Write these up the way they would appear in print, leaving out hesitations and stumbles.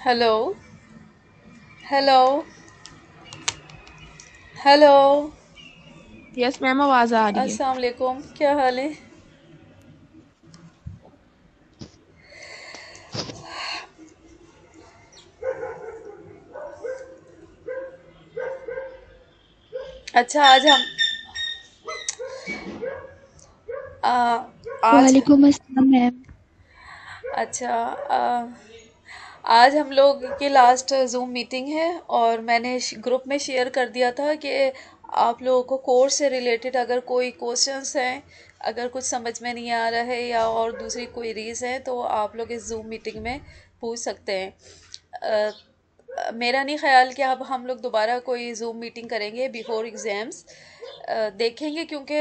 Hello. Hello. Hello. Yes ma'am, आवाज आ रही है। अस्सलाम वालेकुम, क्या हाल है? अच्छा, आ, आज वालेकुम अस्सलाम मैम। अच्छा, आज हम लोग की लास्ट जूम मीटिंग है और मैंने ग्रुप में शेयर कर दिया था कि आप लोगों को कोर्स से रिलेटेड अगर कोई क्वेश्चंस हैं, अगर कुछ समझ में नहीं आ रहा है या और दूसरी क्वेरीज हैं तो आप लोग इस जूम मीटिंग में पूछ सकते हैं। मेरा नहीं ख्याल कि अब हम लोग दोबारा कोई जूम मीटिंग करेंगे बिफोर एग्ज़ाम्स। देखेंगे क्योंकि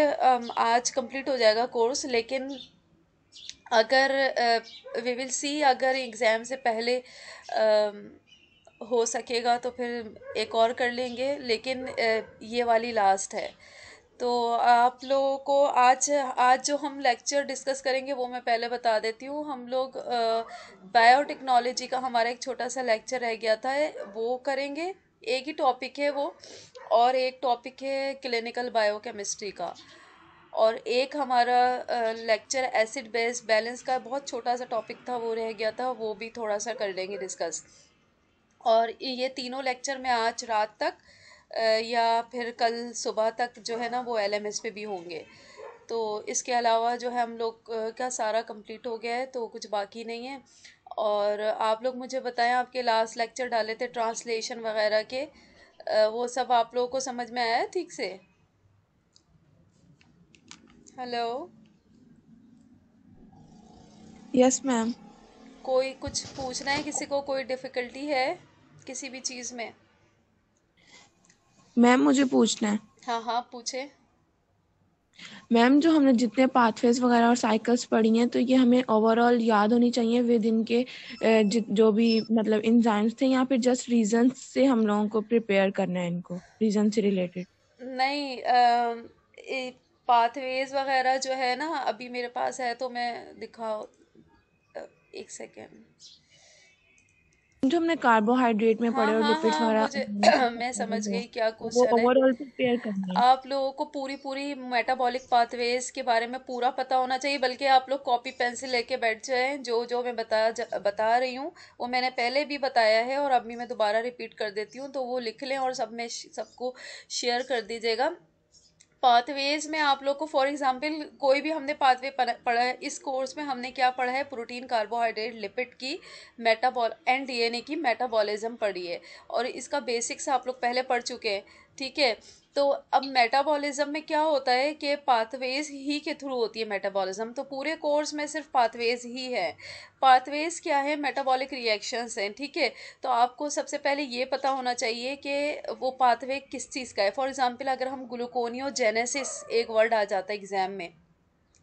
आज कंप्लीट हो जाएगा कोर्स, लेकिन अगर वी विल सी, अगर एग्ज़ाम से पहले हो सकेगा तो फिर एक और कर लेंगे, लेकिन ये वाली लास्ट है। तो आप लोगों को आज आज जो हम लेक्चर डिस्कस करेंगे वो मैं पहले बता देती हूँ। हम लोग बायोटेक्नोलॉजी का हमारा एक छोटा सा लेक्चर रह गया था, वो करेंगे। एक ही टॉपिक है वो, और एक टॉपिक है क्लिनिकल बायोकेमिस्ट्री का। और एक हमारा लेक्चर एसिड बेस बैलेंस का बहुत छोटा सा टॉपिक था, वो रह गया था, वो भी थोड़ा सा कर लेंगे डिस्कस। और ये तीनों लेक्चर में आज रात तक या फिर कल सुबह तक जो है ना वो एलएमएस पे भी होंगे। तो इसके अलावा जो है हम लोग का सारा कंप्लीट हो गया है, तो कुछ बाकी नहीं है। और आप लोग मुझे बताएं, आपके लास्ट लेक्चर डाले थे ट्रांसलेशन वगैरह के, वो सब आप लोगों को समझ में आया है ठीक से? हेलो। Yes ma'am. कोई कुछ पूछना है किसी को? कोई डिफ़िकल्टी है किसी भी चीज़ में? मैम मुझे पूछना है। हाँ हाँ, पूछे। मैम, जो हमने जितने पाथवेज वगैरह और साइकिल्स पढ़ी हैं तो ये हमें ओवरऑल याद होनी चाहिए विद इन के जो भी मतलब एंजाइम्स थे, या फिर जस्ट रीजन से हम लोगों को प्रिपेयर करना है, इनको रीजन से रिलेटेड। नहीं, पाथवेज वगैरह जो है ना, अभी मेरे पास है तो मैं दिखाओ। एक सेकेंड। जो हमने कार्बोहाइड्रेट में हाँ पढ़े और हाँ लिपिड्स हाँ, वगैरह मुझे मैं समझ हैं, गई क्या तो वो क्वेश्चन है। ओवरऑल प्रिपेयर करना है। आप लोगों को पूरी पूरी मेटाबॉलिक पाथवेज के बारे में पूरा पता होना चाहिए, बल्कि आप लोग कॉपी पेंसिल लेके बैठ जाएं। जो जो मैं बता रही हूँ वो मैंने पहले भी बताया है और अभी मैं दोबारा रिपीट कर देती हूँ, तो वो लिख लें और सब में सबको शेयर कर दीजिएगा। पाथवेज में आप लोग को फॉर एग्जांपल कोई भी हमने पाथवे पढ़ा है, इस कोर्स में हमने क्या पढ़ा है? प्रोटीन, कार्बोहाइड्रेट, लिपिड की मेटाबॉल एंड डीएनए की मेटाबॉलिज्म पढ़ी है, और इसका बेसिक्स आप लोग पहले पढ़ चुके हैं। ठीक है। तो अब मेटाबॉलिज्म में क्या होता है कि पाथवेज ही के थ्रू होती है मेटाबॉलिज्म, तो पूरे कोर्स में सिर्फ पाथवेज ही है। पाथवेज क्या है? मेटाबॉलिक रिएक्शंस हैं। ठीक है। तो आपको सबसे पहले ये पता होना चाहिए कि वो पाथवे किस चीज़ का है। फॉर एग्जांपल अगर हम ग्लूकोनियोजेनेसिस, एक वर्ड आ जाता है एग्जाम में,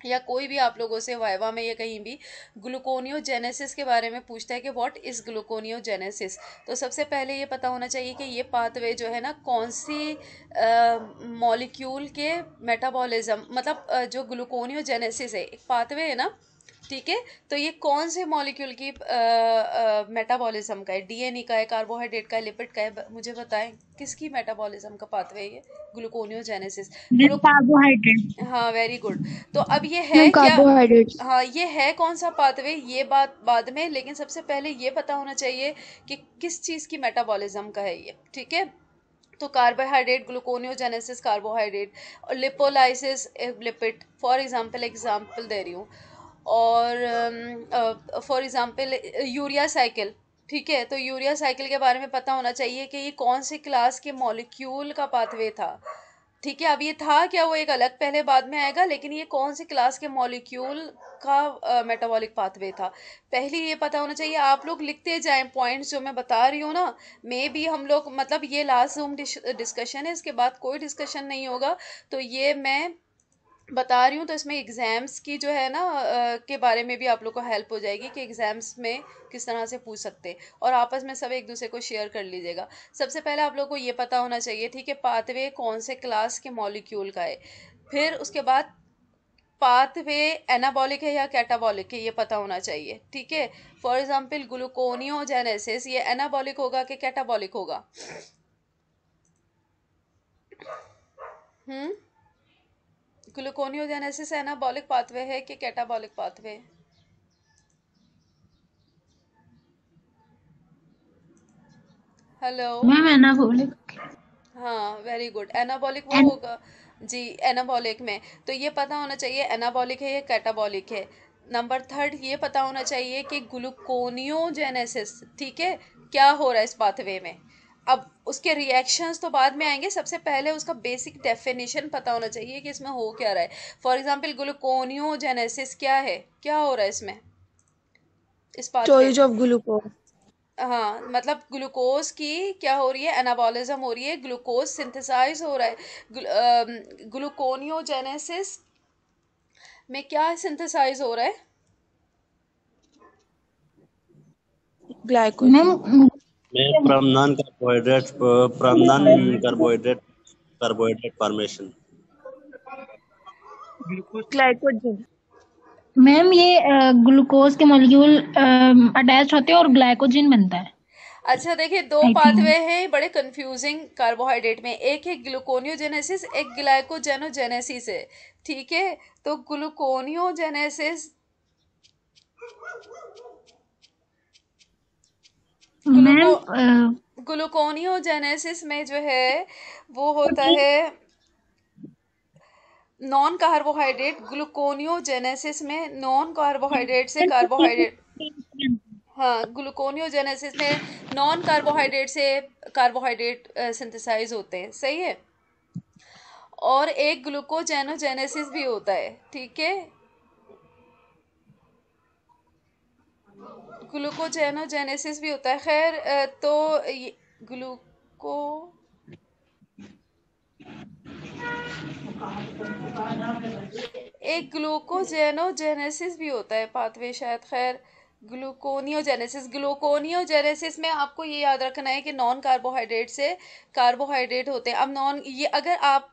या कोई भी आप लोगों से वाइवा में या कहीं भी ग्लूकोनियोजेनेसिस के बारे में पूछता है कि व्हाट इज ग्लूकोनियोजेनेसिस, तो सबसे पहले ये पता होना चाहिए कि ये पाथवे जो है ना कौन सी मॉलिक्यूल के मेटाबॉलिज्म, मतलब जो ग्लूकोनियोजेनेसिस है एक पाथवे है ना। ठीक है। तो ये कौन से मॉलिक्यूल की मेटाबॉलिज्म का है? डीएनए का है, कार्बोहाइड्रेट का है, लिपिड का है? मुझे बताएं किसकी मेटाबॉलिज्म का पाथवे है ये ग्लूकोनियोजेनेसिस। Ma'am glue carbohydrate. हाँ, वेरी गुड। तो अब ये है मैम क्या? कार्बोहाइड्रेट्स। हाँ, ये है कौन सा पाथवे, ये बात बाद में, लेकिन सबसे पहले ये पता होना चाहिए कि किस चीज़ की मेटाबॉलिज्म का है ये। ठीक है। तो कार्बोहाइड्रेट, ग्लूकोनियोजेनेसिस कार्बोहाइड्रेट, और lipolysis lipid. For example example दे रही हूँ। और फॉर एग्जांपल यूरिया साइकिल। ठीक है। तो यूरिया साइकिल के बारे में पता होना चाहिए कि ये कौन सी क्लास के मॉलिक्यूल का पाथवे था। ठीक है। अब ये था क्या, वो एक अलग पहले बाद में आएगा, लेकिन ये कौन सी क्लास के मॉलिक्यूल का मेटाबॉलिक पाथवे था, पहले ये पता होना चाहिए। आप लोग लिखते जाएं पॉइंट्स जो मैं बता रही हूँ ना। मे भी हम लोग, मतलब ये लास्ट जूम डिस्कशन है, इसके बाद कोई डिस्कशन नहीं होगा। तो ये मैं बता रही हूँ, तो इसमें एग्जाम्स की जो है ना के बारे में भी आप लोग को हेल्प हो जाएगी कि एग्जाम्स में किस तरह से पूछ सकते हैं, और आपस में सब एक दूसरे को शेयर कर लीजिएगा। सबसे पहले आप लोग को ये पता होना चाहिए, ठीक है, पाथवे कौन से क्लास के मॉलिक्यूल का है। फिर उसके बाद पाथवे एनाबॉलिक है या कैटाबॉलिक है ये पता होना चाहिए, ठीक है। फॉर एग्जाम्पल ग्लूकोनियोजेनेसिस, ये एनाबॉलिक होगा कि कैटाबॉलिक होगा? ग्लूकोनियोजेनेसिस एनाबॉलिक पाथवे है कि catabolic pathway? Hello. Ma'am anabolic. हाँ, वेरी गुड, एनाबॉलिक वो होगा जी, एनाबॉलिक में। तो ये पता होना चाहिए एनाबॉलिक है या कैटाबॉलिक है। नंबर थर्ड, ये पता होना चाहिए कि ग्लूकोनियोजेनेसिस, ठीक है, क्या हो रहा है इस पाथवे में। अब उसके रिएक्शंस तो बाद में आएंगे, सबसे पहले उसका बेसिक डेफिनेशन पता होना चाहिए कि इसमें हो क्या रहा है। फॉर एग्जाम्पल ग्लूकोनियोजेनेसिस क्या है, क्या हो रहा है इसमें, इस पाथवे स्टोरेज में? Of glucose. हाँ, मतलब ग्लूकोज की क्या हो रही है, एनाबॉलिज्म हो रही है, ग्लूकोज सिंथेसाइज हो रहा है। ग्लूकोनियोजेनेसिस में क्या सिंथेसाइज हो रहा है? ग्लाइकोजन। मैम में प्रमदान कार्बोहाइड्रेट फॉर्मेशन। ग्लाइकोजन। मैम ये ग्लूकोज के मॉलिक्यूल अटैच होते हैं और ग्लाइकोजन बनता है अच्छा देखिए, दो आई थिंक। पाथवे हैं बड़े कंफ्यूजिंग कार्बोहाइड्रेट में, एक है ग्लूकोनियोजेनेसिस, एक ग्लाइकोजेनोजेनेसिस है, ठीक है। तो ग्लूकोनियोजेनेसिस, ग्लूको मैम ग्लूकोनियोजेनेसिस में जो है वो होता है नॉन कार्बोहाइड्रेट। ग्लूकोनियोजेनेसिस में नॉन कार्बोहाइड्रेट से कार्बोहाइड्रेट, हाँ, ग्लूकोनियोजेनेसिस में नॉन कार्बोहाइड्रेट से कार्बोहाइड्रेट सिंथेसाइज होते हैं, सही है। और एक ग्लूकोजेनोजेनेसिस भी होता है, ठीक है। ग्लूकोजेनोजेनेसिस भी होता है, खैर तो ग्लूको एक ग्लूकोजेनोजेनेसिस भी होता है पाथवे शायद, खैर ग्लूकोनियोजेनेसिस में आपको ये याद रखना है कि नॉन कार्बोहाइड्रेट से कार्बोहाइड्रेट होते हैं। अब नॉन, ये अगर आप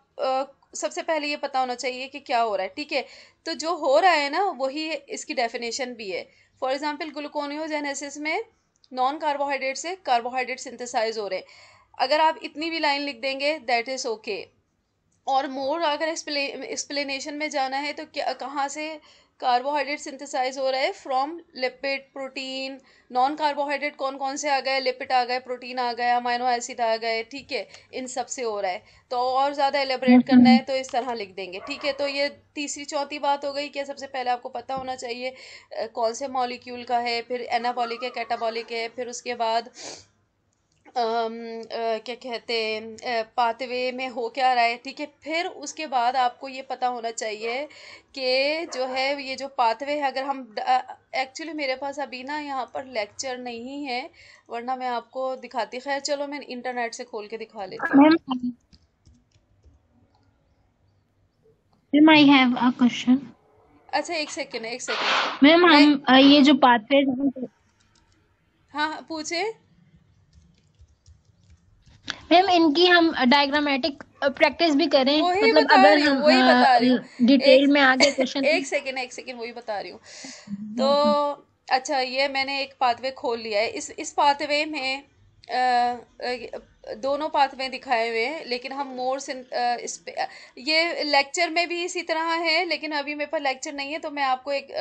सबसे पहले ये पता होना चाहिए कि क्या हो रहा है, ठीक है। तो जो हो रहा है ना वही इसकी डेफिनेशन भी है। फॉर एग्जांपल ग्लूकोनियोजेनेसिस में नॉन कार्बोहाइड्रेट से कार्बोहाइड्रेट सिंथेसाइज हो रहे हैं। अगर आप इतनी भी लाइन लिख देंगे दैट इज ओके। और मोर अगर एक्सप्लेनेशन में जाना है तो क्या, कहाँ से कार्बोहाइड्रेट सिंथेसाइज हो रहा है, from lipid, protein. Non carbohydrate कौन कौन से आ गए, लिपिड आ गए, प्रोटीन आ गए, अमाइनो एसिड आ गए, ठीक है, इन सब से हो रहा है। तो और ज़्यादा एलेबरेट करना है तो इस तरह लिख देंगे, ठीक है। तो ये तीसरी चौथी बात हो गई कि सबसे पहले आपको पता होना चाहिए कौन से मॉलिक्यूल का है, फिर एनाबॉलिक है, कैटाबॉलिक है, फिर उसके बाद क्या कहते हैं पाथवे में हो क्या रहा है, ठीक है। फिर उसके बाद आपको ये पता होना चाहिए कि जो है ये जो पाथवे है, अगर हम एक्चुअली मेरे पास अभी ना यहाँ पर लेक्चर नहीं है, वरना मैं आपको दिखाती, खैर चलो मैं इंटरनेट से खोल के दिखा लेती हूँ। Ma'am I have a question. अच्छा एक सेकेंड, एक सेकेंड मैम मैं, हम ये जो पाथवे, हाँ हाँ, पूछे। मैम इनकी हम डायग्रामेटिक प्रैक्टिस भी करें, वही मतलब बता अगर रही हूँ, हम वही बता रही हूँ। डिटेल एक में आगे क्वेश्चन। एक सेकेंड, एक सेकेंड, वही बता रही हूँ। तो अच्छा, ये मैंने एक पाथवे खोल लिया है। इस पाथवे में दोनों पाथवे दिखाए हुए हैं, लेकिन हम मोर से इस पे ये लेक्चर में भी इसी तरह है, लेकिन अभी मेरे पास लेक्चर नहीं है, तो मैं आपको एक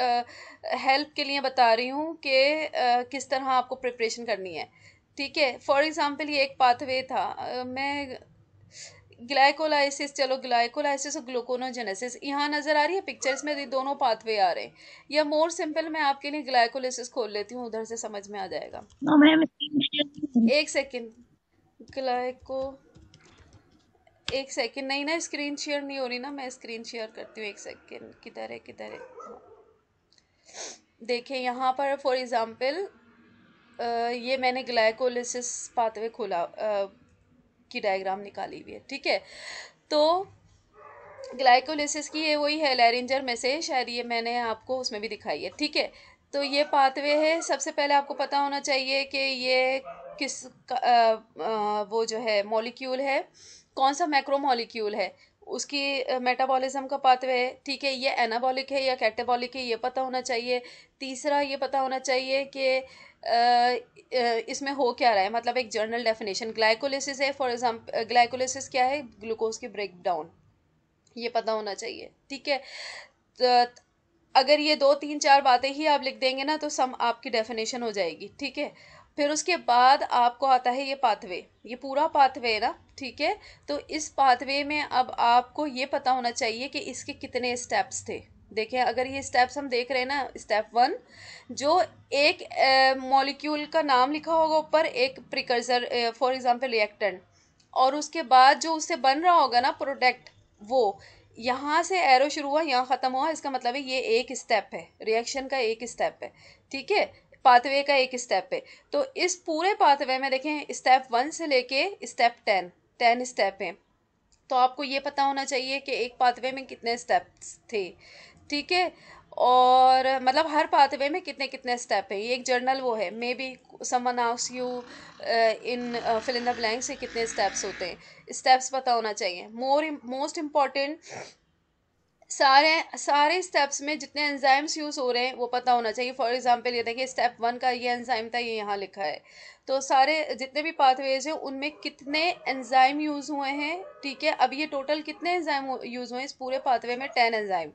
हेल्प के लिए बता रही हूँ कि किस तरह आपको प्रिपरेशन करनी है, ठीक है। फॉर एग्जांपल ये एक पाथवे था, मैं ग्लाइकोलाइसिस, चलो ग्लाइकोलाइसिस और ग्लूकोनोजेनेसिस यहाँ नजर आ रही है पिक्चर्स में, ये दोनों पाथवे आ रहे हैं। या मोर सिंपल मैं आपके लिए ग्लाइकोलाइसिस खोल लेती हूँ, उधर से समझ में आ जाएगा। नो मैम, एक सेकेंड, ग्लाइको, एक सेकेंड, नहीं ना स्क्रीन शेयर नहीं हो रही ना, मैं स्क्रीन शेयर करती हूँ, एक सेकेंड, किधर है किधर है। देखें यहाँ पर फॉर एग्जांपल ये मैंने ग्लाइकोलिसिस पाथवे खोला की डायग्राम निकाली हुई है, ठीक है। तो ग्लाइकोलिसिस की ये वही है लैरिंजर में से, शायद ये मैंने आपको उसमें भी दिखाई है, ठीक है। तो ये पाथवे है, सबसे पहले आपको पता होना चाहिए कि ये किस वो जो है मॉलिक्यूल है, कौन सा मैक्रो मॉलिक्यूल है, उसकी मेटाबॉलिज्म का पाथवे है, ठीक है, ये एनाबॉलिक है या कैटाबॉलिक है, ये पता होना चाहिए। तीसरा ये पता होना चाहिए कि इसमें हो क्या रहा है, मतलब एक जर्नल डेफिनेशन। ग्लाइकोलिसिस है फॉर एग्जाम्पल, ग्लाइकोलिसिस क्या है, ग्लूकोज की ब्रेक डाउन, ये पता होना चाहिए, ठीक है। तो अगर ये 2 3 4 बातें ही आप लिख देंगे ना तो सम आपकी डेफिनेशन हो जाएगी, ठीक है। फिर उसके बाद आपको आता है ये पाथवे, ये पूरा पाथवे है ना, ठीक है। तो इस पाथवे में अब आपको ये पता होना चाहिए कि इसके कितने स्टेप्स थे। देखें, अगर ये स्टेप्स हम देख रहे हैं ना, स्टेप 1 जो एक मॉलिक्यूल का नाम लिखा होगा ऊपर, एक प्रिकर्सर फॉर एग्जांपल रिएक्टेंट, और उसके बाद जो उससे बन रहा होगा ना प्रोडक्ट, वो यहाँ से एरो शुरू हुआ, यहाँ ख़त्म हुआ, इसका मतलब है ये एक स्टेप है, रिएक्शन का एक स्टेप है, ठीक है, पाथवे का एक स्टेप है। तो इस पूरे पाथवे में देखें स्टेप 1 से लेके स्टेप 10 स्टेप हैं। तो आपको ये पता होना चाहिए कि एक पाथवे में कितने स्टेप्स थे, ठीक है। और मतलब हर पाथवे में कितने कितने स्टेप हैं, ये एक जर्नल वो है। May be someone asks you in fill in the blank से कितने स्टेप्स होते हैं, स्टेप्स पता होना चाहिए। मोस्ट इम्पॉर्टेंट सारे सारे स्टेप्स में जितने एंजाइम्स यूज़ हो रहे हैं वो पता होना चाहिए। फॉर एग्जांपल ये देखिए स्टेप 1 का ये एंजाइम था, ये यहाँ लिखा है। तो सारे जितने भी पाथवेज हैं उनमें कितने एंजाइम यूज़ हुए हैं, ठीक है। अब ये टोटल कितने एंजाइम यूज़ हुए हैं इस पूरे पाथवे में, 10 एंजाइम,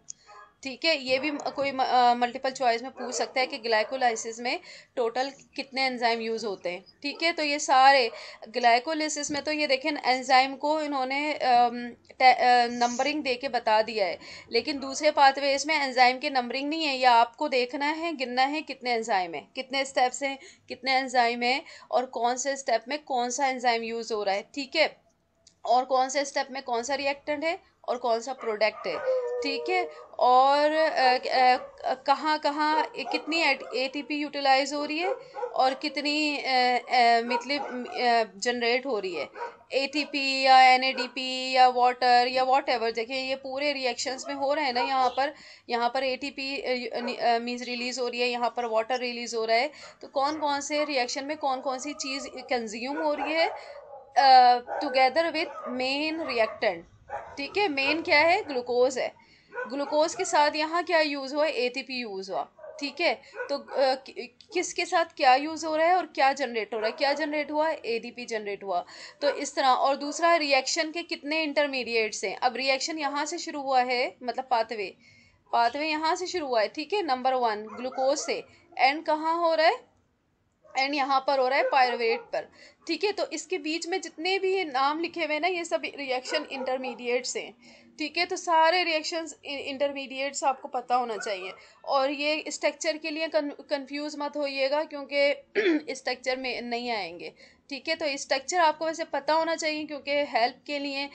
ठीक है। ये भी कोई मल्टीपल चॉइस में पूछ सकता है कि ग्लाइकोलाइसिस में टोटल कितने एंजाइम यूज़ होते हैं, ठीक है। तो ये सारे ग्लाइकोलाइसिस में तो ये देखें एंजाइम को इन्होंने नंबरिंग दे के बता दिया है, लेकिन दूसरे पाथवेज में एंजाइम के नंबरिंग नहीं है। या आपको देखना है, गिनना है कितने एंजाइम है, कितने स्टेप्स हैं, कितने एंजाइम है, और कौन से स्टेप में कौन सा एंजाइम यूज़ हो रहा है, ठीक है, और कौन से स्टेप में कौन सा रिएक्टेंट है और कौन सा प्रोडक्ट है, ठीक है। और कहाँ कहाँ कितनी एटीपी यूटिलाइज हो रही है और कितनी मतलब जनरेट हो रही है, एटीपी या एनएडीपी या वाटर या वॉट एवर। देखिए ये पूरे रिएक्शंस में हो रहे हैं ना, यहाँ पर एटीपी मीन्स रिलीज हो रही है, यहाँ पर वाटर रिलीज हो रहा है। तो कौन कौन से रिएक्शन में कौन कौन सी चीज़ कंज्यूम हो रही है टुगेदर विथ मेन रिएक्टेंट, ठीक है। मेन क्या है, ग्लूकोज है। ग्लूकोज के साथ यहाँ क्या यूज़ हुआ, एटीपी यूज़ हुआ, ठीक है। तो किसके साथ क्या यूज़ हो रहा है और क्या जनरेट हो रहा है, क्या जनरेट हुआ, एडीपी जनरेट हुआ। तो इस तरह। और दूसरा, रिएक्शन के कितने इंटरमीडिएट्स हैं। अब रिएक्शन यहाँ से शुरू हुआ है, मतलब पाथवे यहाँ से शुरू हुआ है, ठीक है, नंबर 1 ग्लूकोज से, एंड कहाँ हो रहा है, एंड यहाँ पर हो रहा है पायरुवेट पर, ठीक है। तो इसके बीच में जितने भी नाम लिखे हुए हैं ना, ये सब रिएक्शन इंटरमीडिएट्स हैं, ठीक है। तो सारे रिएक्शंस इंटरमीडिएट्स आपको पता होना चाहिए। और ये स्ट्रक्चर के लिए कंफ्यूज मत होइएगा, क्योंकि स्ट्रक्चर में नहीं आएंगे, ठीक है। तो स्ट्रक्चर आपको वैसे पता होना चाहिए, क्योंकि हेल्प के लिए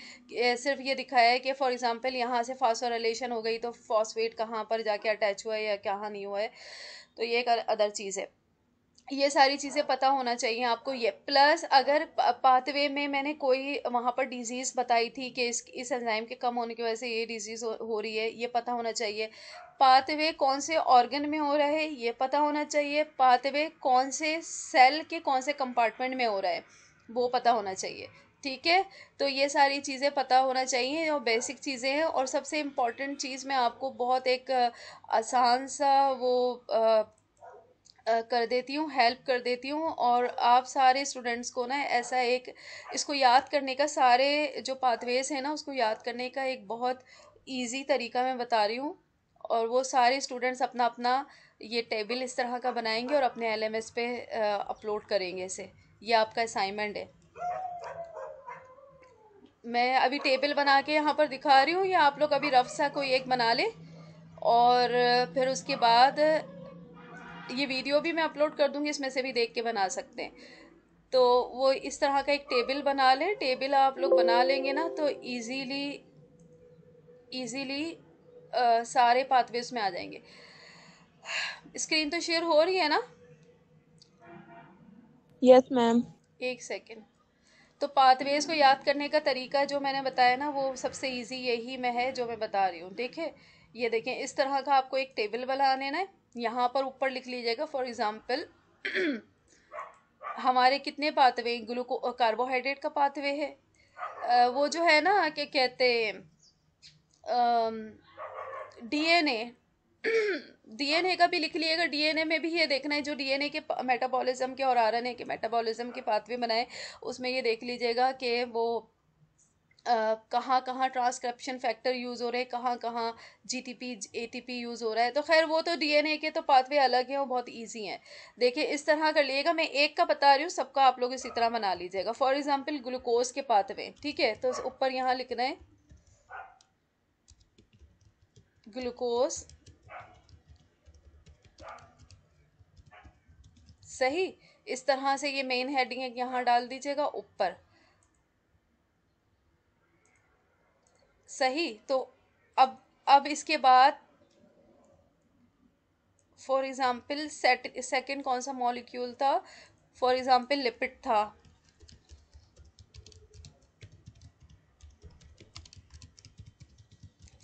सिर्फ ये दिखाया है कि फॉर एग्जांपल यहाँ से फास्फोराइलेशन हो गई तो फॉस्फेट कहाँ पर जाके अटैच हुआ है या कहाँ नहीं हुआ है, तो ये एक अदर चीज़ है। ये सारी चीज़ें पता होना चाहिए आपको। ये प्लस अगर पाथवे में मैंने कोई वहाँ पर डिजीज़ बताई थी कि इस एंजाइम के कम होने की वजह से ये डिजीज़ हो रही है, ये पता होना चाहिए। पाथवे कौन से ऑर्गन में हो रहा है, ये पता होना चाहिए। पाथवे कौन से सेल के कौन से कंपार्टमेंट में हो रहा है, वो पता होना चाहिए, ठीक है। तो ये सारी चीज़ें पता होना चाहिए और बेसिक चीज़ें हैं। और सबसे इम्पॉर्टेंट चीज़ मैं आपको बहुत एक आसान सा वो कर देती हूँ, हेल्प कर देती हूँ। और आप सारे स्टूडेंट्स को ना ऐसा एक इसको याद करने का, सारे जो पाथवेज हैं ना उसको याद करने का एक बहुत इजी तरीका मैं बता रही हूँ। और वो सारे स्टूडेंट्स अपना अपना ये टेबल इस तरह का बनाएंगे और अपने एलएमएस पे अपलोड करेंगे इसे। ये आपका असाइनमेंट है। मैं अभी टेबल बना के यहाँ पर दिखा रही हूँ, या आप लोग अभी रफ सा कोई एक बना ले, और फिर उसके बाद ये वीडियो भी मैं अपलोड कर दूंगी, इसमें से भी देख के बना सकते हैं। तो वो इस तरह का एक टेबल बना लें। टेबल आप लोग बना लेंगे ना तो इजीली सारे पाथवेज में आ जाएंगे। स्क्रीन तो शेयर हो रही है ना? Yes ma'am. एक सेकेंड। तो पाथवेज को याद करने का तरीका जो मैंने बताया ना, वो सबसे इजी यही में है जो मैं बता रही हूँ। देखें, ये देखें, इस तरह का आपको एक टेबल बना लेना है। यहाँ पर ऊपर लिख लीजिएगा फॉर एग्जाम्पल हमारे कितने पाथवे, कार्बोहाइड्रेट का पाथवे है, वो जो है ना क्या कहते हैं, डीएनए डीएनए का भी लिख लिएगा। डीएनए में भी ये देखना है, जो डीएनए के मेटाबॉलिज्म के और आरएनए के मेटाबॉलिज्म के पाथवे बनाए, उसमें ये देख लीजिएगा कि वो कहाँ कहाँ ट्रांसक्रिप्शन फैक्टर यूज़ हो रहे हैं, कहाँ कहाँ जीटीपी एटीपी यूज़ हो रहा है। तो खैर वो तो डीएनए के तो पाथवे अलग हैं, वो बहुत इजी हैं। देखिए इस तरह कर लिएगा, मैं एक का बता रही हूँ, सबका आप लोग इसी तरह बना लीजिएगा। फॉर एग्जांपल ग्लूकोज के पाथवे, ठीक है, तो ऊपर यहाँ लिखना है ग्लूकोज, सही। इस तरह से ये मेन हेडिंग है, यहाँ डाल दीजिएगा ऊपर, सही। तो अब इसके बाद फॉर एग्जाम्पल सेकंड कौन सा मॉलिक्यूल था, फॉर एग्जाम्पल लिपिड था,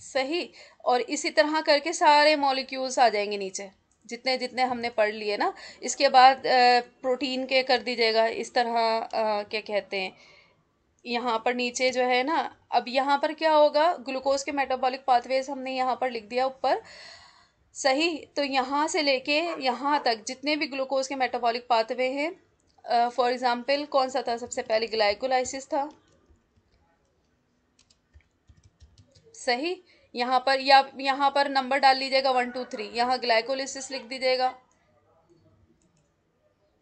सही। और इसी तरह करके सारे मॉलिक्यूल्स आ जाएंगे नीचे, जितने जितने हमने पढ़ लिए ना। इसके बाद प्रोटीन के कर दीजिएगा इस तरह, क्या कहते हैं, यहाँ पर नीचे जो है ना, अब यहाँ पर क्या होगा, ग्लूकोज के मेटाबॉलिक पाथवेज हमने यहाँ पर लिख दिया ऊपर, सही। तो यहाँ से लेके यहाँ तक जितने भी ग्लूकोज के मेटाबॉलिक पाथवे हैं, फॉर एग्जांपल कौन सा था, सबसे पहले ग्लाइकोलाइसिस था, सही। यहाँ पर या यहाँ पर नंबर डाल लीजिएगा 1 2 3, यहाँ ग्लाइकोलिसिस लिख दीजिएगा।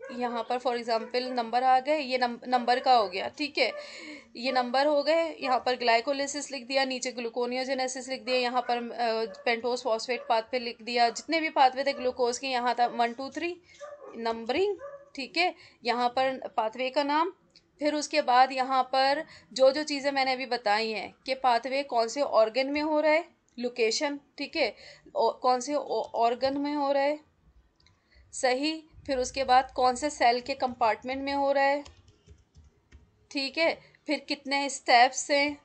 यहाँ पर फॉर एग्जांपल नंबर आ गए, ये नंबर का हो गया, ठीक है, ये नंबर हो गए। यहाँ पर ग्लाइकोलिसिस लिख दिया, नीचे ग्लूकोनियोजेनेसिस लिख दिया, यहाँ पर पेंटोस फॉस्फेट पाथवे लिख दिया, जितने भी पाथवे थे ग्लूकोज के, यहाँ था 1 2 3 नंबरिंग, ठीक है। यहाँ पर पाथवे का नाम, फिर उसके बाद यहाँ पर जो जो चीज़ें मैंने अभी बताई हैं कि पाथवे कौन से ऑर्गन में हो रहा है, लोकेशन, ठीक है, कौन से ऑर्गन में हो रहा है, सही। फिर उसके बाद कौन से सेल के कंपार्टमेंट में हो रहा है, ठीक है। फिर कितने स्टेप्स हैं,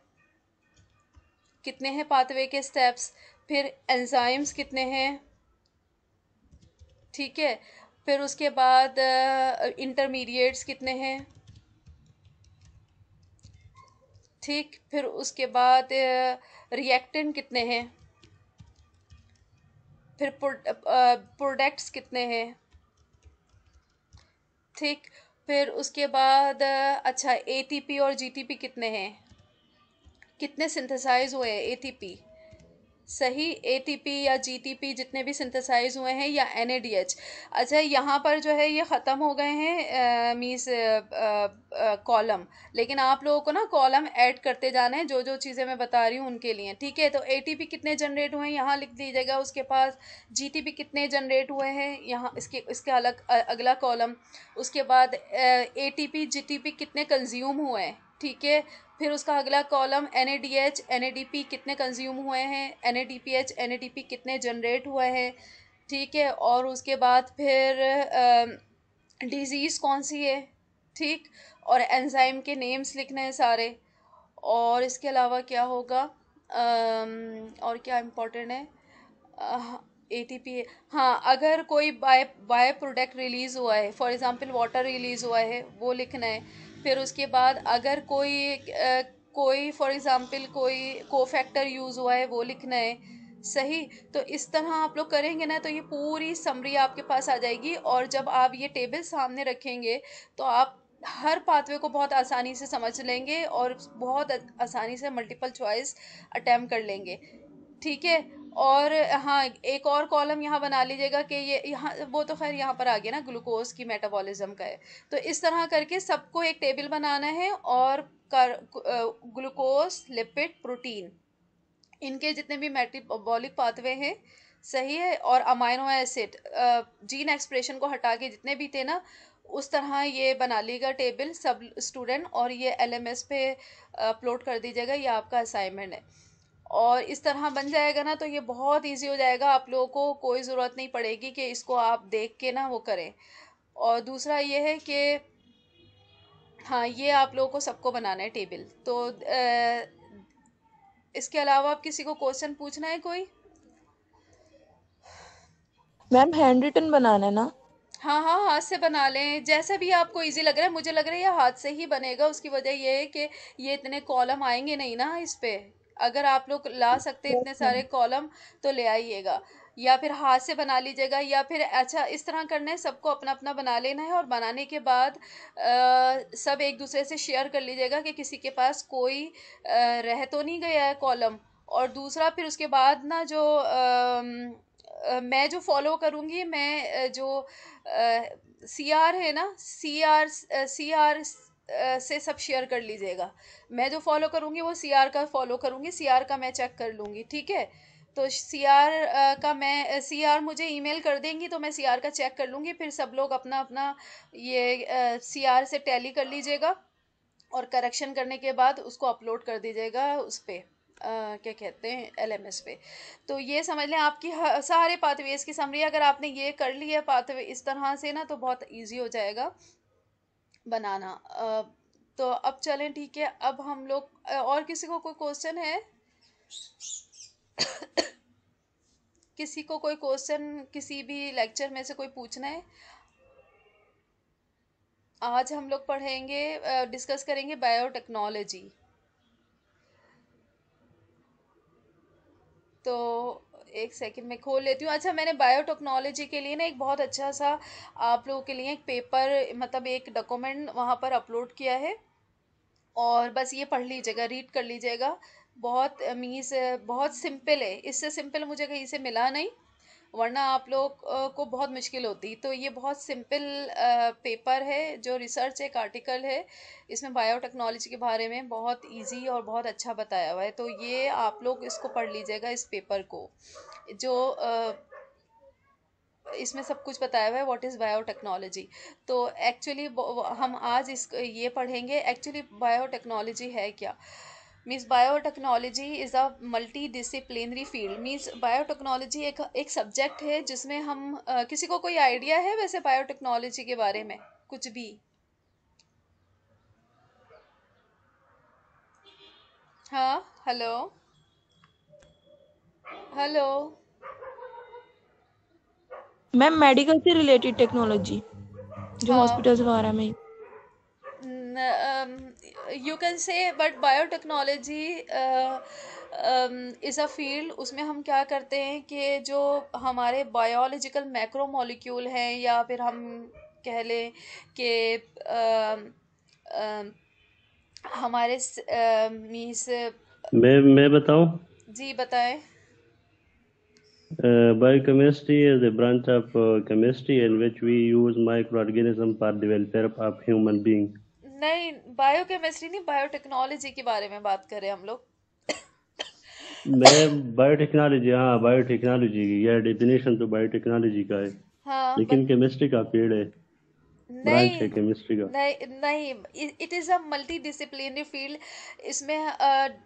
कितने हैं पाथवे के स्टेप्स, फिर एंजाइम्स कितने हैं, ठीक है। फिर उसके बाद इंटरमीडिएट्स कितने हैं, ठीक। फिर उसके बाद रिएक्टेंट कितने हैं, फिर प्रोडक्ट्स कितने हैं, ठीक। फिर उसके बाद अच्छा एटीपी और जीटीपी कितने हैं, कितने सिंथेसाइज हुए हैं एटीपी, सही। एटीपी या जीटीपी जितने भी सिंथेसाइज हुए हैं, या एनएडीएच। अच्छा यहाँ पर जो है ये ख़त्म हो गए हैं मीन्स कॉलम, लेकिन आप लोगों को ना कॉलम ऐड करते जाना है, जो जो चीज़ें मैं बता रही हूँ उनके लिए, ठीक है। तो एटीपी कितने जनरेट हुए हैं यहाँ लिख दीजिएगा, उसके पास जीटीपी कितने जनरेट हुए हैं यहाँ, इसके अलग अगला कॉलम। उसके बाद एटीपी जीटीपी कितने कंज्यूम हुए हैं, ठीक है। फिर उसका अगला कॉलम एनएडीएच एनएडीपी कितने कंज्यूम हुए हैं, एनएडीपीएच एनएडीपी कितने जनरेट हुए हैं, ठीक है। और उसके बाद फिर डिजीज़ कौन सी है, ठीक। और एंजाइम के नेम्स लिखने हैं सारे। और इसके अलावा क्या होगा, और क्या इम्पोर्टेंट है, एटीपी, हाँ, अगर कोई बाय प्रोडक्ट रिलीज़ हुआ है, फॉर एग्जांपल वाटर रिलीज़ हुआ है, वो लिखना है। फिर उसके बाद अगर कोई फॉर एग्जांपल कोई कोफैक्टर यूज़ हुआ है, वो लिखना है, सही। तो इस तरह आप लोग करेंगे ना, तो ये पूरी समरी आपके पास आ जाएगी। और जब आप ये टेबल सामने रखेंगे तो आप हर पाथवे को बहुत आसानी से समझ लेंगे और बहुत आसानी से मल्टीपल चॉइस अटैम्प्ट कर लेंगे, ठीक है। और हाँ, एक और कॉलम यहाँ बना लीजिएगा कि ये यहाँ, वो तो खैर यहाँ पर आ गया ना, ग्लूकोज की मेटाबॉलिज्म का है। तो इस तरह करके सबको एक टेबल बनाना है, और ग्लूकोज लिपिड प्रोटीन, इनके जितने भी मेटाबॉलिक पाथवे हैं, सही है। और अमाइनो एसिड, जीन एक्सप्रेशन को हटा के जितने भी थे ना, उस तरह ये बना लीजिएगा टेबल सब स्टूडेंट, और ये एलएमएस पे अपलोड कर दीजिएगा, ये आपका असाइनमेंट है। और इस तरह बन जाएगा ना, तो ये बहुत इजी हो जाएगा, आप लोगों को कोई ज़रूरत नहीं पड़ेगी कि इसको आप देख के ना वो करें। और दूसरा ये है कि हाँ, ये आप लोगों को सबको बनाना है टेबल। तो इसके अलावा आप किसी को क्वेश्चन पूछना है कोई? मैम हैंड रिटन बनाना है ना? हाँ हाँ, हाथ से बना लें, जैसा भी आपको इजी लग रहा है। मुझे लग रहा है ये हाथ से ही बनेगा, उसकी वजह ये है कि ये इतने कॉलम आएंगे नहीं ना इस पे, अगर आप लोग ला सकते इतने सारे कॉलम तो ले आइएगा, या फिर हाथ से बना लीजिएगा, या फिर अच्छा इस तरह करना है, सबको अपना अपना बना लेना है, और बनाने के बाद सब एक दूसरे से शेयर कर लीजिएगा कि किसी के पास कोई रह तो नहीं गया है कॉलम। और दूसरा फिर उसके बाद ना जो मैं जो फॉलो करूँगी, मैं जो सी आर है ना, सी आर से सब शेयर कर लीजिएगा। मैं जो फॉलो करूँगी वो सी आर का फॉलो करूँगी, सी आर का मैं चेक कर लूँगी, ठीक है। तो सी आर का मैं सी आर मुझे ईमेल कर देंगी तो मैं सी आर का चेक कर लूँगी, फिर सब लोग अपना अपना ये सी आर से टैली कर लीजिएगा, और करेक्शन करने के बाद उसको अपलोड कर दीजिएगा उस पे क्या कहते हैं, एलएमएस पे। तो ये समझ लें आपकी सारे पाथवेज की समरी, अगर आपने ये कर लिया पाथवे इस तरह से ना, तो बहुत इजी हो जाएगा बनाना। तो अब चलें, ठीक है, अब हम लोग और किसी को कोई क्वेश्चन है? किसी को कोई क्वेश्चन किसी भी लेक्चर में से कोई पूछना है? आज हम लोग पढ़ेंगे, डिस्कस करेंगे बायोटेक्नोलॉजी। तो एक सेकंड में खोल लेती हूँ। अच्छा, मैंने बायोटेक्नोलॉजी के लिए ना एक बहुत अच्छा सा आप लोगों के लिए एक पेपर, मतलब एक डॉक्यूमेंट वहाँ पर अपलोड किया है, और बस ये पढ़ लीजिएगा, रीड कर लीजिएगा। बहुत मीन्स बहुत सिंपल है, इससे सिंपल मुझे कहीं से मिला नहीं, वरना आप लोग को बहुत मुश्किल होती। तो ये बहुत सिंपल पेपर है, जो रिसर्च एक आर्टिकल है, इसमें बायोटेक्नोलॉजी के बारे में बहुत इजी और बहुत अच्छा बताया हुआ है। तो ये आप लोग इसको पढ़ लीजिएगा, इस पेपर को, जो इसमें सब कुछ बताया हुआ है व्हाट इज़ बायोटेक्नोलॉजी। तो एक्चुअली हम आज इस ये पढ़ेंगे एक्चुअली बायोटेक्नोलॉजी है क्या। Means biotechnology is a multi disciplinary field. Means biotechnology एक सब्जेक्ट है जिसमें हम किसी को कोई आइडिया है वैसे बायोटेक्नोलॉजी के बारे में कुछ भी? हाँ, हेलो हेलो। मैम मेडिकल से रिलेटेड टेक्नोलॉजी जो हाँ, हॉस्पिटल्स वगैरह में। यू कैन से, but biotechnology is a field, उसमें हम क्या करते हैं कि जो हमारे बायोलॉजिकल मैक्रो मॉलिक्यूल हैं, या फिर हम कह लें कि अम, अम, हमारे मीन्स, मैं बताऊं? जी बताएं। Biochemistry is a branch of chemistry in which we use microorganisms for the welfare of human being. नहीं, बायोकेमिस्ट्री नहीं, बायोटेक्नोलॉजी के बारे में बात कर रहे हैं हम लोग। मैं बायोटेक्नोलॉजी, हाँ बायोटेक्नोलॉजी की यह डेफिनेशन तो बायोटेक्नोलॉजी का है, हाँ, लेकिन केमिस्ट्री का फील्ड है, ब्रांच है नहीं केमिस्ट्री का। नहीं नहीं, it is a multi disciplinary field. इसमें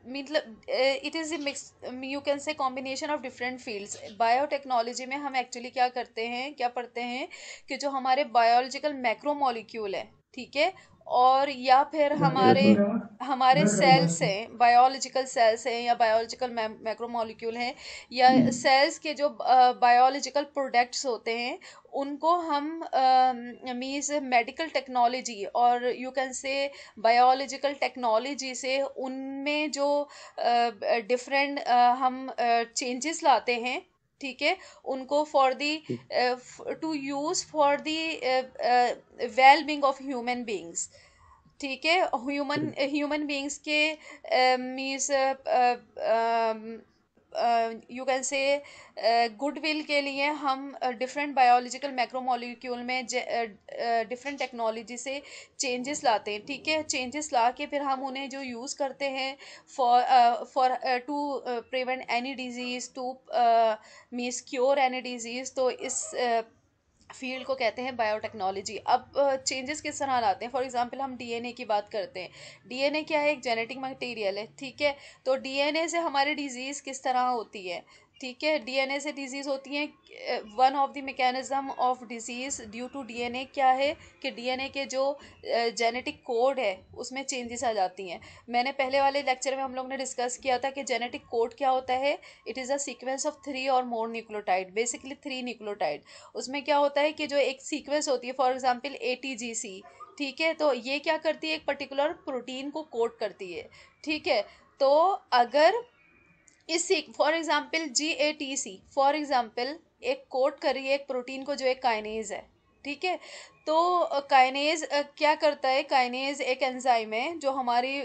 मतलब it is a mix, you can से combination of different fields. Biotechnology में हम एक्चुअली क्या करते हैं, क्या पढ़ते हैं, कि जो हमारे बायोलॉजिकल मैक्रो मॉलिक्यूल है, ठीक है, और या फिर हमारे यस मैम। हमारे सेल्स हैं, बायोलॉजिकल सेल्स हैं, या बायोलॉजिकल मैक्रो मॉलिक्यूल हैं, या सेल्स के जो बायोलॉजिकल प्रोडक्ट्स होते हैं, उनको हम मीन्स मेडिकल टेक्नोलॉजी, और यू कैन से बायोलॉजिकल टेक्नोलॉजी से उनमें जो डिफरेंट हम चेंजेस लाते हैं, ठीक है, उनको for the to use for the well being of human beings, ठीक है, ह्यूमन ह्यूमन बींग्स के means you can say goodwill के लिए हम डिफरेंट बायोलॉजिकल मैक्रोमोलिक्यूल में डिफरेंट टेक्नोलॉजी से चेंजेस लाते हैं, ठीक है, चेंजेस ला के फिर हम उन्हें जो यूज़ करते हैं for to prevent any disease, to means cure any disease. तो इस फील्ड को कहते हैं बायोटेक्नोलॉजी। अब चेंजेस किस तरह लाते हैं, फॉर एग्जांपल हम डीएनए की बात करते हैं। डीएनए क्या है, एक जेनेटिक मटेरियल है, ठीक है। तो डीएनए से हमारी डिजीज़ किस तरह होती है, ठीक है, डीएनए से डिजीज़ होती है। One of the mechanism of disease due to DNA क्या है, कि डीएनए के जो जेनेटिक कोड है उसमें चेंजेस आ जाती हैं। मैंने पहले वाले लेक्चर में हम लोग ने डिस्कस किया था कि जेनेटिक कोड क्या होता है। It is a sequence of 3 और मोर न्यूक्लियोटाइड, बेसिकली 3 न्यूक्लियोटाइड। उसमें क्या होता है कि जो एक सीक्वेंस होती है, फॉर एग्जांपल एटीजीसी, ठीक है, तो ये क्या करती है, एक पर्टिकुलर प्रोटीन को कोड करती है, ठीक है। तो अगर इस for example GATC, for example एक कोट कर रही है एक प्रोटीन को जो एक काइनेज है, ठीक है। तो काइनेज क्या करता है, काइनेज एक एंजाइम है जो हमारी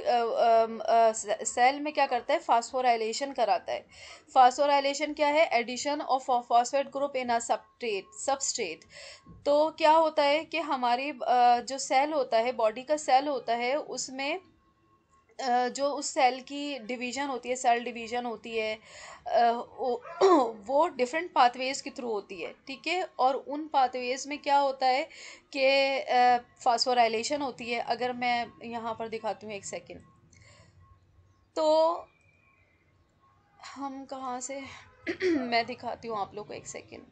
सेल में क्या करता है, फास्फोराइलेशन कराता है। फास्फोराइलेशन क्या है, addition of phosphate group in a substrate. तो क्या होता है कि हमारी जो सेल होता है, बॉडी का सेल होता है, उसमें जो उस सेल की डिवीज़न होती है, सेल डिवीज़न होती है, वो डिफरेंट पाथवेज के थ्रू होती है, ठीक है। और उन पाथवेज में क्या होता है कि फास्फोराइलेशन होती है। अगर मैं यहाँ पर दिखाती हूँ एक सेकेंड, तो हम कहाँ से मैं दिखाती हूँ आप लोग को एक सेकेंड।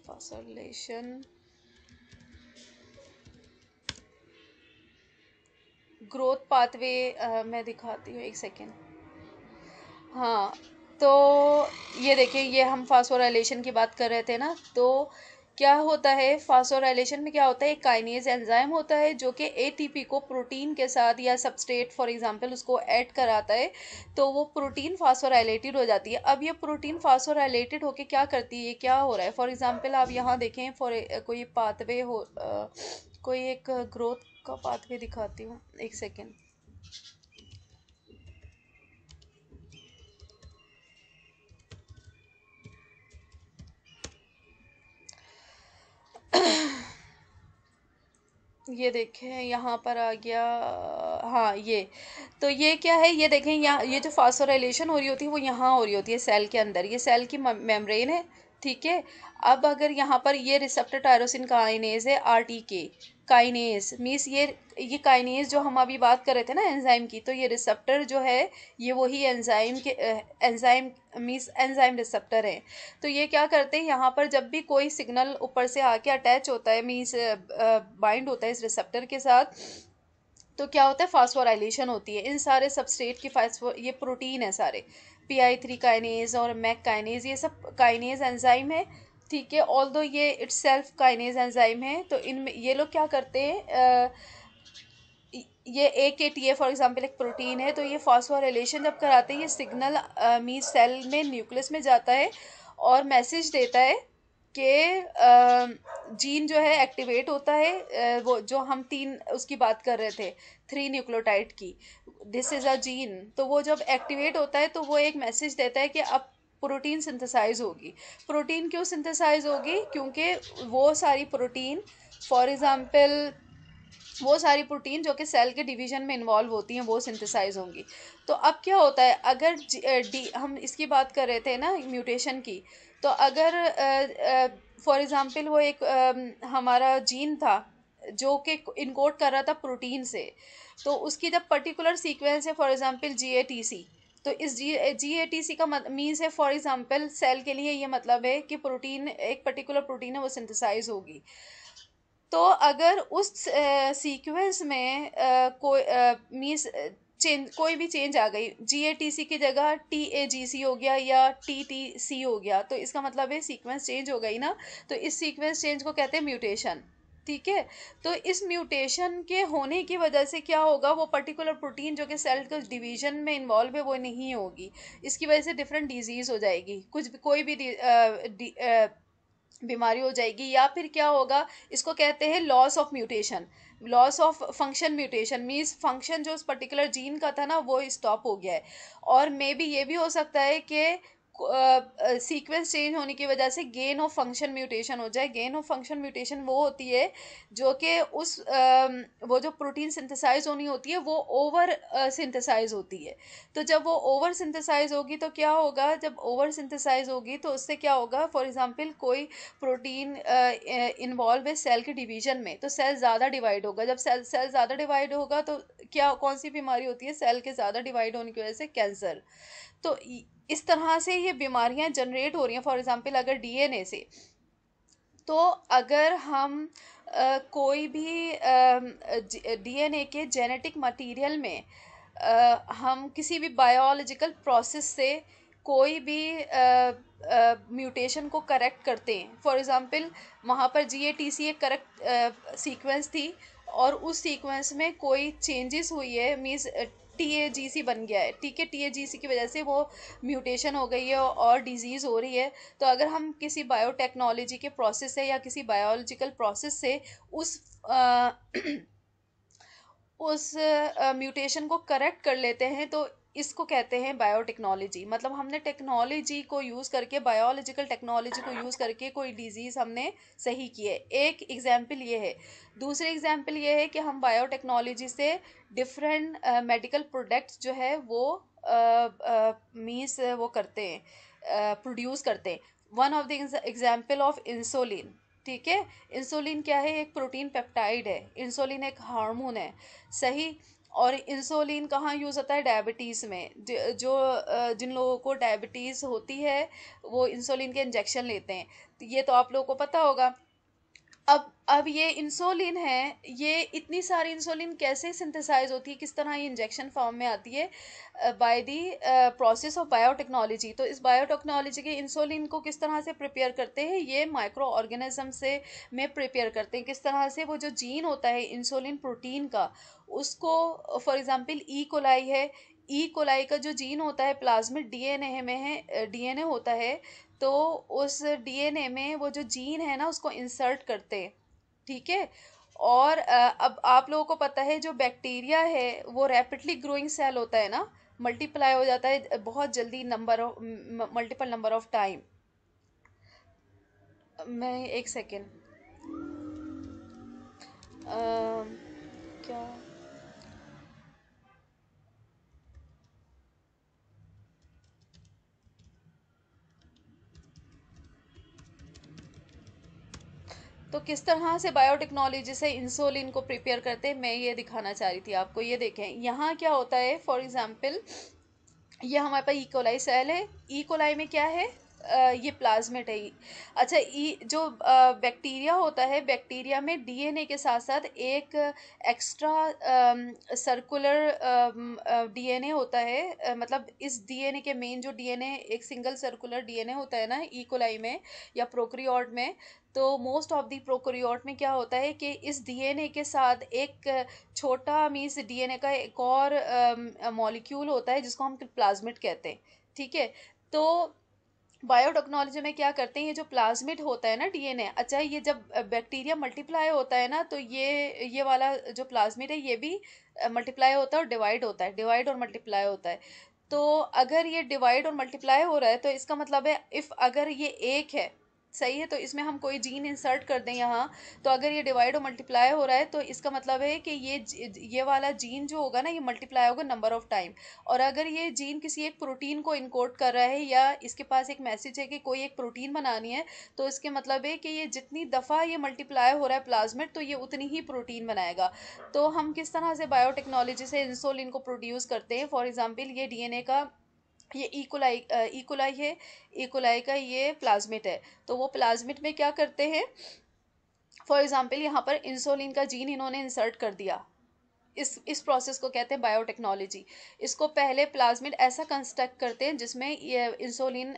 फास्फोराइलेशन ग्रोथ पाथवे मैं दिखाती हूँ एक सेकेंड। हाँ, तो ये देखिए, ये हम फास्फोराइलेशन की बात कर रहे थे ना। तो क्या होता है, फास्फोराइलेशन में क्या होता है, एक काइनेज एंजाइम होता है जो कि ATP को प्रोटीन के साथ या सबस्ट्रेट फॉर एग्जांपल उसको ऐड कराता है, तो वो प्रोटीन फास्फोराइलेटेड हो जाती है। अब ये प्रोटीन फास्फोराइलेटेड होके क्या करती है, क्या हो रहा है, फॉर एग्जांपल आप यहाँ देखें, कोई पाथवे हो, कोई एक ग्रोथ का पाथवे दिखाती हूँ, एक सेकेंड। ये देखें यहाँ पर आ गया। हाँ, ये तो ये क्या है, ये देखें यहाँ, ये जो फास्फोराइलेशन हो रही होती है वो यहाँ हो रही होती है सेल के अंदर, ये सेल की मेम्ब्रेन है, ठीक है। अब अगर यहाँ पर ये रिसेप्टर टायरोसिन काइनेज है, RTK काइनेज मीन्स ये काइनेज जो हम अभी बात कर रहे थे ना एंजाइम की, तो ये रिसेप्टर जो है ये वही एंजाइम के एंजाइम मीन्स एंजाइम रिसेप्टर है। तो ये क्या करते हैं, यहाँ पर जब भी कोई सिग्नल ऊपर से आके अटैच होता है, मीन्स बाइंड होता है इस रिसेप्टर के साथ, तो क्या होता है, फास्फोराइलेशन होती है इन सारे सबस्ट्रेट की। ये प्रोटीन है सारे, PI3 काइनेज और मैक काइनेज, ये सब काइनेज एंजाइम है, ठीक है। ऑल्दो ये इट्सेल्फ काइनेज एंजाइम है, तो इनमें ये लोग क्या करते हैं, ये AKTA फॉर एग्जांपल एक प्रोटीन है, तो ये फास्फोराइलेशन जब कराते हैं, ये सिग्नल मीन सेल में न्यूक्लियस में जाता है और मैसेज देता है कि जीन जो है एक्टिवेट होता है, वो जो हम 3 उसकी बात कर रहे थे, 3 न्यूक्लियोटाइड की, दिस इज़ अ जीन। तो वो जब एक्टिवेट होता है तो वो एक मैसेज देता है कि अब प्रोटीन सिंथेसाइज होगी। प्रोटीन क्यों सिंथेसाइज होगी, क्योंकि वो सारी प्रोटीन फॉर एग्जांपल वो सारी प्रोटीन जो कि सेल के डिवीजन में इन्वॉल्व होती हैं वो सिंथेसाइज होंगी। तो अब क्या होता है, अगर हम इसकी बात कर रहे थे ना म्यूटेशन की, तो अगर फॉर एग्जांपल वो एक हमारा जीन था जो कि इनकोड कर रहा था प्रोटीन से, तो उसकी जब पर्टिकुलर सीक्वेंस है फॉर एग्जांपल GATC, तो इस GATC का मीन्स है फॉर एग्जांपल सेल के लिए ये मतलब है कि प्रोटीन, एक पर्टिकुलर प्रोटीन है वो सिंथेसाइज होगी। तो अगर उस सीक्वेंस में कोई मीन्स चेंज, कोई भी चेंज आ गई, GATC की जगह TAGC हो गया या TTC हो गया, तो इसका मतलब है सीक्वेंस चेंज हो गई ना, तो इस सीक्वेंस चेंज को कहते हैं म्यूटेशन, ठीक है। तो इस म्यूटेशन के होने की वजह से क्या होगा, वो पर्टिकुलर प्रोटीन जो कि सेल के डिवीजन में इन्वॉल्व है वो नहीं होगी, इसकी वजह से डिफरेंट डिजीज हो जाएगी, कोई भी बीमारी हो जाएगी, या फिर क्या होगा, इसको कहते हैं loss of mutation, loss of function mutation, means function जो उस पर्टिकुलर जीन का था ना वो स्टॉप हो गया है। और मे बी ये भी हो सकता है कि सीक्वेंस चेंज होने की वजह से गेन ऑफ फंक्शन म्यूटेशन हो जाए। गेन ऑफ फंक्शन म्यूटेशन वो होती है जो कि वो जो प्रोटीन सिंथेसाइज होनी होती है वो ओवर सिंथेसाइज होती है। तो जब वो ओवर सिंथेसाइज होगी तो क्या होगा, जब ओवर सिंथेसाइज होगी तो उससे क्या होगा, फॉर एग्जांपल कोई प्रोटीन इन्वॉल्व है सेल के डिवीजन में, तो सेल ज़्यादा डिवाइड होगा। जब सेल ज़्यादा डिवाइड होगा तो क्या, कौन सी बीमारी होती है, सेल के ज़्यादा डिवाइड होने की वजह से कैंसर। तो इस तरह से ये बीमारियां जनरेट हो रही हैं। फॉर एग्जांपल अगर DNA से, तो अगर हम कोई भी DNA के जेनेटिक मटेरियल में हम किसी भी बायोलॉजिकल प्रोसेस से कोई भी म्यूटेशन को करेक्ट करते हैं, फॉर एग्जांपल वहाँ पर GATC एक करेक्ट सीक्वेंस थी और उस सीक्वेंस में कोई चेंजेस हुई है, मीन्स TAGC बन गया है, ठीक है, TAGC की वजह से वो म्यूटेशन हो गई है और डिजीज़ हो रही है। तो अगर हम किसी बायोटेक्नोलॉजी के प्रोसेस से या किसी बायोलॉजिकल प्रोसेस से उस उस म्यूटेशन को करेक्ट कर लेते हैं तो इसको कहते हैं बायोटेक्नोलॉजी। मतलब हमने टेक्नोलॉजी को यूज़ करके, बायोलॉजिकल टेक्नोलॉजी को यूज़ करके कोई डिजीज़ हमने सही की है। एक एग्जाम्पल ये है। दूसरी एग्जाम्पल ये है कि हम बायोटेक्नोलॉजी से डिफरेंट मेडिकल प्रोडक्ट्स जो है वो मीन्स वो करते हैं, प्रोड्यूस करते हैं। One of the example of insulin, ठीक है। इंसुलिन क्या है? एक प्रोटीन पेप्टाइड है। इंसुलिन एक हार्मोन है, सही। और इंसुलिन कहाँ यूज़ होता है? डायबिटीज़ में। जिन लोगों को डायबिटीज़ होती है वो इंसुलिन के इंजेक्शन लेते हैं, तो ये तो आप लोगों को पता होगा। अब ये इंसुलिन है, ये इतनी सारी इंसुलिन कैसे सिंथेसाइज होती है, किस तरह ये इंजेक्शन फॉर्म में आती है? By the process of biotechnology. तो इस बायोटेक्नोलॉजी के इंसुलिन को किस तरह से प्रिपेयर करते हैं? ये माइक्रो ऑर्गेनिज्म से में प्रिपेयर करते हैं। किस तरह से? वो जो जीन होता है इंसुलिन प्रोटीन का, उसको फॉर एग्जांपल ई कोलाई है, ई कोलाई का जो जीन होता है प्लाज्मिड डीएनए में है, डीएनए होता है, तो उस डीएनए में वो जो जीन है ना उसको इंसर्ट करते हैं, ठीक है। और अब आप लोगों को पता है जो बैक्टीरिया है वो रैपिडली ग्रोइंग सेल होता है ना, मल्टीप्लाई हो जाता है बहुत जल्दी, मल्टीपल नंबर ऑफ टाइम। मैं एक सेकेंड, क्या तो किस तरह से बायोटेक्नोलॉजी से इंसुलिन को प्रिपेयर करते हैं, मैं ये दिखाना चाह रही थी आपको। ये देखें यहाँ क्या होता है, फॉर एग्जांपल ये हमारे पास इकोलाई सेल है। इकोलाई में क्या है? ये प्लाज्मिड है। अच्छा, जो बैक्टीरिया होता है, बैक्टीरिया में डीएनए के साथ साथ एक एक्स्ट्रा सर्कुलर डीएनए होता है। मतलब इस डीएनए के मेन जो डीएनए, एक सिंगल सर्कुलर डीएनए होता है ना इकोलाई में या प्रोकैरियोट में, तो मोस्ट ऑफ दी प्रोकैरियोट में क्या होता है कि इस डीएनए के साथ एक छोटा मीन्स डीएनए का एक और मॉलिक्यूल होता है जिसको हम प्लाज्मिड कहते हैं, ठीक है। तो बायोटेक्नोलॉजी में क्या करते हैं, ये जो प्लाज्मिड होता है ना डीएनए, अच्छा ये जब बैक्टीरिया मल्टीप्लाई होता है ना, तो ये वाला जो प्लाज्मिड है ये भी मल्टीप्लाई होता है और डिवाइड होता है, डिवाइड और मल्टीप्लाई होता है। तो अगर ये डिवाइड और मल्टीप्लाई हो रहा है तो इसका मतलब है इफ़ अगर ये एक है, सही है, तो इसमें हम कोई जीन इंसर्ट कर दें यहाँ, तो अगर ये डिवाइड और मल्टीप्लाई हो रहा है तो इसका मतलब है कि ये वाला जीन जो होगा ना ये मल्टीप्लाई होगा नंबर ऑफ टाइम। और अगर ये जीन किसी एक प्रोटीन को इनकोड कर रहा है या इसके पास एक मैसेज है कि कोई एक प्रोटीन बनानी है, तो इसके मतलब है कि ये जितनी दफ़ा ये मल्टीप्लाई हो रहा है प्लाज्मिड, तो ये उतनी ही प्रोटीन बनाएगा। तो हम किस तरह से बायोटेक्नोलॉजी से इंसुलिन को प्रोड्यूस करते हैं? फॉर एग्जाम्पल ये डीएनए का ये इकोलाई है, इकोलाई का ये प्लाज्मिड है। तो वो प्लाज्मिड में क्या करते हैं, फॉर एग्जांपल यहाँ पर इंसुलिन का जीन इन्होंने इंसर्ट कर दिया। इस प्रोसेस को कहते हैं बायोटेक्नोलॉजी। इसको पहले प्लाज्मिड ऐसा कंस्ट्रक्ट करते हैं जिसमें ये इंसुलिन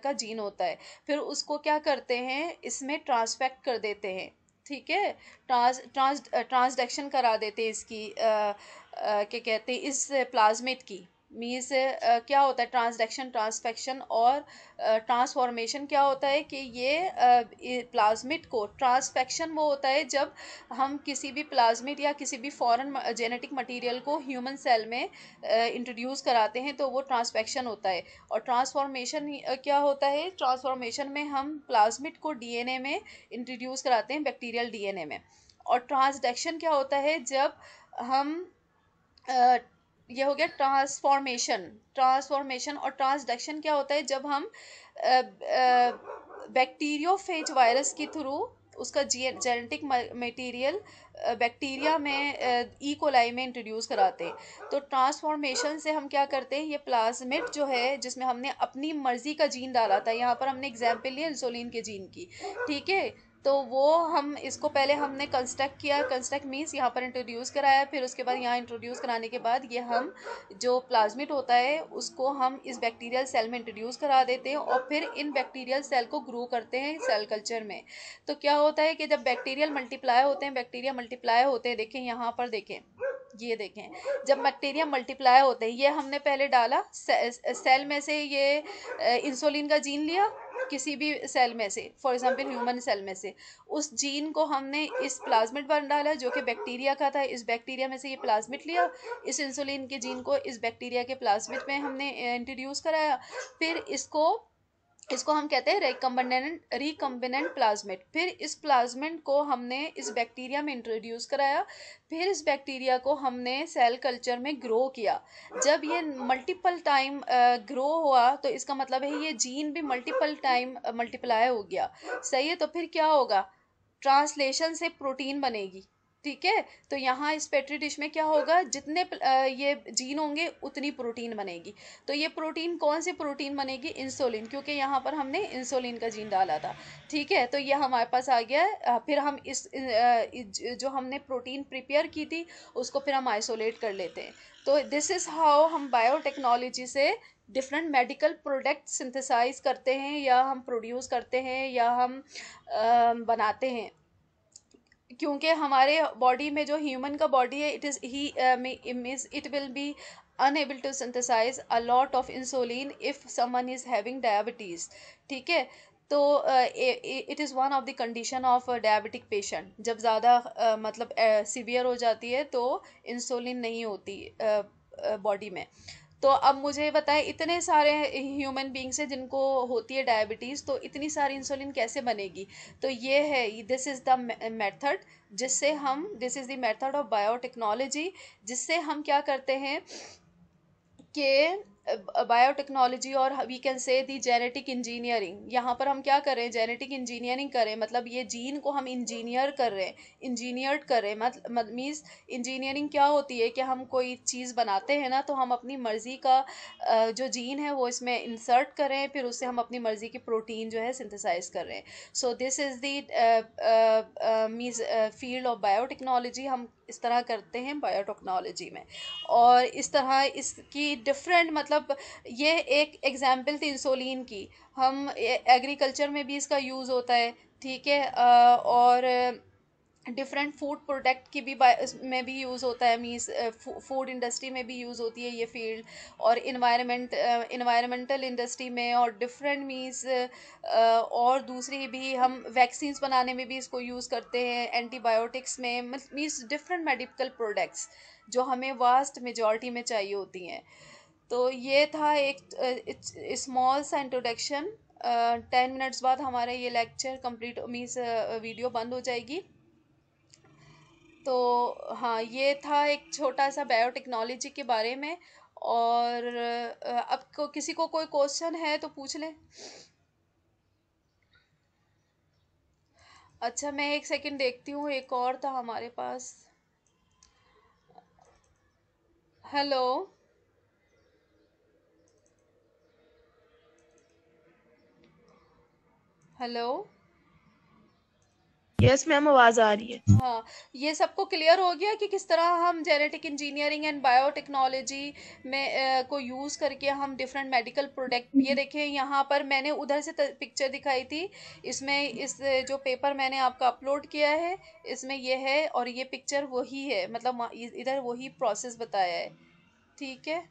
का जीन होता है, फिर उसको क्या करते हैं, इसमें ट्रांसफेक्ट कर देते हैं, ठीक है। ट्रांसडक्शन करा देते हैं इसकी, क्या कहते हैं, इस प्लाज्मिड की मीन्स क्या होता है, ट्रांसडक्शन, ट्रांसफेक्शन और ट्रांसफॉर्मेशन क्या होता है कि ये प्लाज्मिड को, ट्रांसफेक्शन वो होता है जब हम किसी भी प्लाज्मिड या किसी भी फॉरेन जेनेटिक मटेरियल को ह्यूमन सेल में इंट्रोड्यूस कराते हैं, तो वो ट्रांसफेक्शन होता है। और ट्रांसफॉर्मेशन क्या होता है, ट्रांसफॉर्मेशन में हम प्लाज्मिड को डीएनए में इंट्रोड्यूस कराते हैं, बैक्टीरियल डीएनए में। और ट्रांसडक्शन क्या होता है, जब हम ये हो गया ट्रांसफॉर्मेशन। और ट्रांसडक्शन क्या होता है, जब हम बैक्टीरियोफेज वायरस के थ्रू उसका जेनेटिक मटेरियल बैक्टीरिया में ई कोलाई में इंट्रोड्यूस कराते हैं। तो ट्रांसफॉर्मेशन से हम क्या करते हैं, ये प्लाज्मिड जो है जिसमें हमने अपनी मर्जी का जीन डाला था, यहाँ पर हमने एग्जाम्पल लिया इंसुलिन के जीन की, ठीक है। तो वो हम इसको पहले हमने कंस्ट्रक्ट किया, कंस्ट्रक्ट मीन्स यहाँ पर इंट्रोड्यूस कराया, फिर उसके बाद यहाँ इंट्रोड्यूस कराने के बाद ये हम जो प्लाज्मिड होता है उसको हम इस बैक्टीरियल सेल में इंट्रोड्यूस करा देते हैं और फिर इन बैक्टीरियल सेल को ग्रो करते हैं सेल कल्चर में। तो क्या होता है कि जब बैक्टीरियल मल्टीप्लाई होते हैं, बैक्टीरिया मल्टीप्लाई होते हैं, देखें यहाँ पर देखें, ये देखें, जब बैक्टीरिया मल्टीप्लाई होते हैं, ये हमने पहले डाला सेल में से, ये इंसुलिन का जीन लिया किसी भी सेल में से, फॉर एग्जांपल ह्यूमन सेल में से, उस जीन को हमने इस प्लाज्मिड पर डाला जो कि बैक्टीरिया का था, इस बैक्टीरिया में से ये प्लाज्मिड लिया, इस इंसुलिन के जीन को इस बैक्टीरिया के प्लाज्मिड में हमने इंट्रोड्यूस कराया, फिर इसको हम कहते हैं रिकम्बिनेंट प्लाज्मिड। फिर इस प्लाज्मिड को हमने इस बैक्टीरिया में इंट्रोड्यूस कराया, फिर इस बैक्टीरिया को हमने सेल कल्चर में ग्रो किया। जब ये मल्टीपल टाइम ग्रो हुआ तो इसका मतलब है ये जीन भी मल्टीपल टाइम मल्टीप्लाई हो गया, सही है। तो फिर क्या होगा, ट्रांसलेशन से प्रोटीन बनेगी, ठीक है। तो यहाँ इस पेट्री डिश में क्या होगा, जितने ये जीन होंगे उतनी प्रोटीन बनेगी। तो ये प्रोटीन कौन सी प्रोटीन बनेगी, इंसुलिन, क्योंकि यहाँ पर हमने इंसुलिन का जीन डाला था, ठीक है। तो ये हमारे पास आ गया। फिर हम इस जो हमने प्रोटीन प्रिपेयर की थी उसको फिर हम आइसोलेट कर लेते हैं। तो दिस इज़ हाउ हम बायोटेक्नोलॉजी से डिफरेंट मेडिकल प्रोडक्ट सिंथेसाइज करते हैं, या हम प्रोड्यूस करते हैं, या हम बनाते हैं। क्योंकि हमारे बॉडी में जो ह्यूमन का बॉडी है, it will be unable to synthesize a lot of insulin if someone is having diabetes, ठीक है। तो it is one of the condition of a diabetic patient, जब ज़्यादा मतलब सीवियर हो जाती है तो इंसुलिन नहीं होती बॉडी में। तो अब मुझे बताएं, इतने सारे ह्यूमन बींग्स हैं जिनको होती है डायबिटीज़, तो इतनी सारी इंसुलिन कैसे बनेगी। तो ये है, दिस इज़ द मेथड जिससे हम, this is the method of biotechnology, जिससे हम क्या करते हैं कि बायोटेक्नोलॉजी और we can say the genetic engineering, यहाँ पर हम क्या कर रहे हैं, जेनेटिक इंजीनियरिंग कर रहे हैं, मतलब ये जीन को हम इंजीनियर कर रहे हैं, इंजीनियर्ड कर रहे हैं। मतलब मीन्स इंजीनियरिंग क्या होती है कि हम कोई चीज़ बनाते हैं ना, तो हम अपनी मर्ज़ी का जो जीन है वो इसमें इंसर्ट कर रहे हैं, फिर उससे हम अपनी मर्ज़ी की प्रोटीन जो है सिंथेसाइज कर रहे हैं। So this is the means field of biotechnology, हम इस तरह करते हैं बायोटेक्नोलॉजी में। और इस तरह इसकी डिफरेंट, मतलब ये एक एग्जाम्पल थी इंसुलिन की, हम एग्रीकल्चर में भी इसका यूज़ होता है, ठीक है। और डिफरेंट फूड प्रोडक्ट की भी में भी यूज़ होता है, मीन्स फूड इंडस्ट्री में भी यूज़ होती है ये फील्ड, और इन्वायरमेंटल इंडस्ट्री में, और डिफरेंट मीन्स और दूसरी भी हम वैक्सीन्स बनाने में भी इसको यूज़ करते हैं, एंटीबायोटिक्स में, मीन्स डिफरेंट मेडिकल प्रोडक्ट्स जो हमें वास्ट मेजॉरिटी में चाहिए होती हैं। तो ये था एक स्मॉल सा इंट्रोडक्शन। 10 मिनट्स बाद हमारा ये लेक्चर कंप्लीट, मीन्स वीडियो बंद हो जाएगी। तो हाँ, ये था एक छोटा सा बायोटेक्नोलॉजी के बारे में। और अब किसी को कोई क्वेश्चन है तो पूछ लें। अच्छा, मैं एक सेकंड देखती हूँ, एक और था हमारे पास। Hello, hello. यस मैम, आवाज़ आ रही है। हाँ, ये सबको क्लियर हो गया कि किस तरह हम जेनेटिक इंजीनियरिंग एंड बायोटेक्नोलॉजी में को यूज़ करके हम डिफरेंट मेडिकल प्रोडक्ट, ये देखें यहाँ पर मैंने उधर से पिक्चर दिखाई थी, इसमें इस जो पेपर मैंने आपका अपलोड किया है इसमें ये है, और ये पिक्चर वही है, मतलब इधर वही प्रोसेस बताया है, ठीक है।